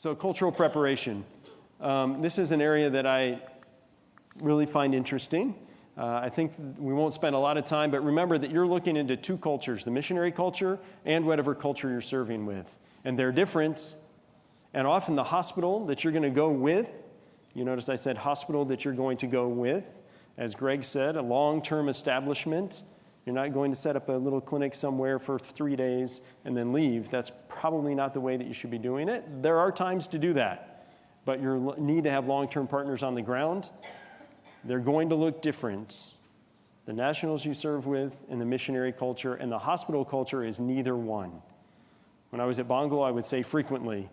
So cultural preparation. This is an area that I really find interesting. I think we won't spend a lot of time, but remember that you're looking into two cultures, the missionary culture and whatever culture you're serving with. And they're different. And often the hospital that you're going to go with, you notice I said hospital that you're going to go with, as Greg said, a long-term establishment. You're not going to set up a little clinic somewhere for 3 days and then leave. That's probably not the way that you should be doing it. There are times to do that, but you need to have long-term partners on the ground. They're going to look different. The nationals you serve with and the missionary culture and the hospital culture is neither one. When I was at Bangladesh, I would say frequently,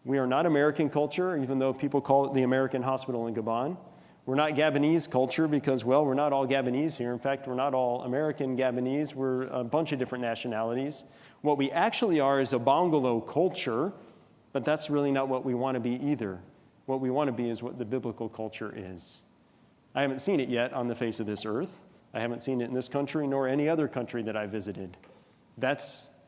we are not American culture, even though people call it the American hospital in Gabon. We're not Gabonese culture because, well, we're not all Gabonese here. In fact, we're not all American Gabonese. We're a bunch of different nationalities. What we actually are is a Bangalo culture, but that's really not what we want to be either. What we want to be is what the biblical culture is. I haven't seen it yet on the face of this earth. I haven't seen it in this country nor any other country that I visited. That's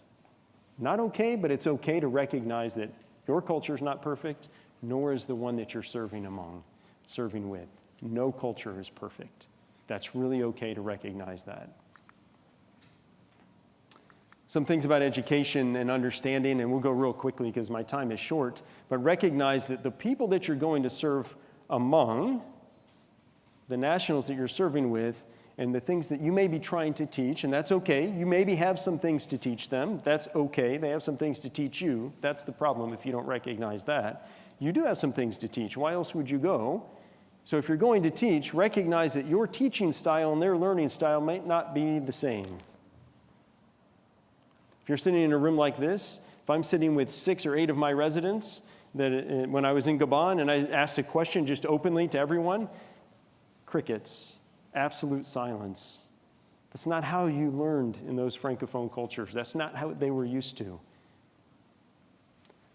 not okay, but it's okay to recognize that your culture is not perfect, nor is the one that you're serving with. No culture is perfect. That's really okay to recognize that. Some things about education and understanding, and we'll go real quickly because my time is short, but recognize that the people that you're going to serve among, the nationals that you're serving with, and the things that you may be trying to teach, and that's okay. You maybe have some things to teach them. That's okay. They have some things to teach you. That's the problem if you don't recognize that. You do have some things to teach. Why else would you go? So if you're going to teach, recognize that your teaching style and their learning style might not be the same. If you're sitting in a room like this, if I'm sitting with 6 or 8 of my residents, when I was in Gabon and I asked a question just openly to everyone, crickets, absolute silence. That's not how you learned in those Francophone cultures. That's not how they were used to.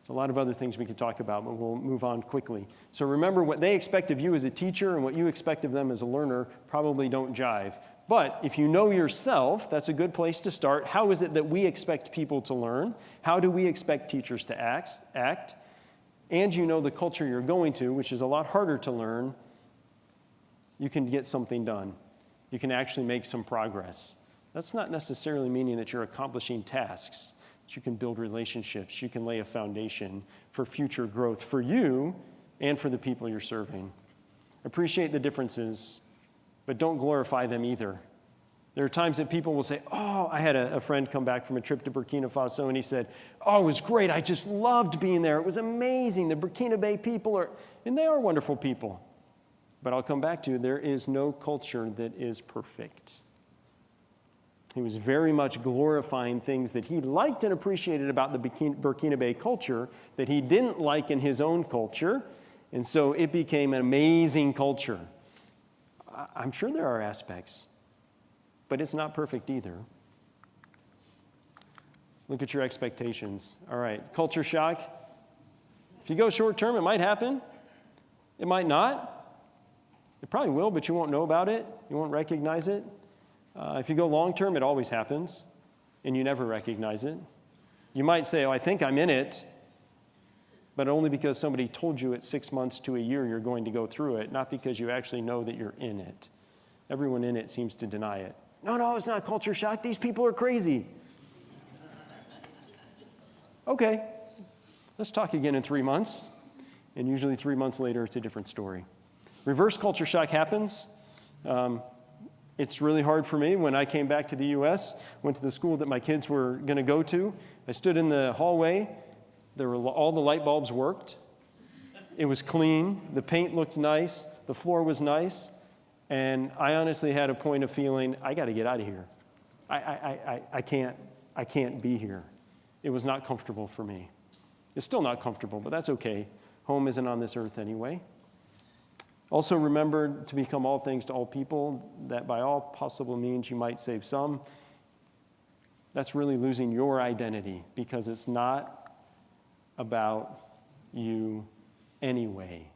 There's a lot of other things we could talk about, but we'll move on quickly. So remember, what they expect of you as a teacher and what you expect of them as a learner probably don't jive. But if you know yourself, that's a good place to start. How is it that we expect people to learn? How do we expect teachers to act? And you know the culture you're going to, which is a lot harder to learn, you can get something done. You can actually make some progress. That's not necessarily meaning that you're accomplishing tasks. You can build relationships. You can lay a foundation for future growth for you and for the people you're serving. Appreciate the differences, but don't glorify them either. There are times that people will say, oh, I had a friend come back from a trip to Burkina Faso, and he said, oh, it was great. I just loved being there. It was amazing. The Burkina Bay people and they are wonderful people. But I'll come back to, there is no culture that is perfect. He was very much glorifying things that he liked and appreciated about the Burkina Bay culture that he didn't like in his own culture, and so it became an amazing culture. I'm sure there are aspects, but it's not perfect either. Look at your expectations. All right, culture shock. If you go short term, it might happen. It might not. It probably will, but you won't know about it. You won't recognize it. If you go long term, it always happens, and you never recognize it. You might say, oh, I think I'm in it, but only because somebody told you at 6 months to a year you're going to go through it, not because you actually know that you're in it. Everyone in it seems to deny it. No, it's not culture shock. These people are crazy. Okay, let's talk again in 3 months, and usually 3 months later, it's a different story. Reverse culture shock happens. It's really hard for me. When I came back to the U.S., went to the school that my kids were going to go to, I stood in the hallway. All the light bulbs worked. It was clean. The paint looked nice. The floor was nice. And I honestly had a point of feeling, I got to get out of here. I can't be here. It was not comfortable for me. It's still not comfortable, but that's okay. Home isn't on this earth anyway. Also remember to become all things to all people, that by all possible means you might save some. That's really losing your identity because it's not about you anyway.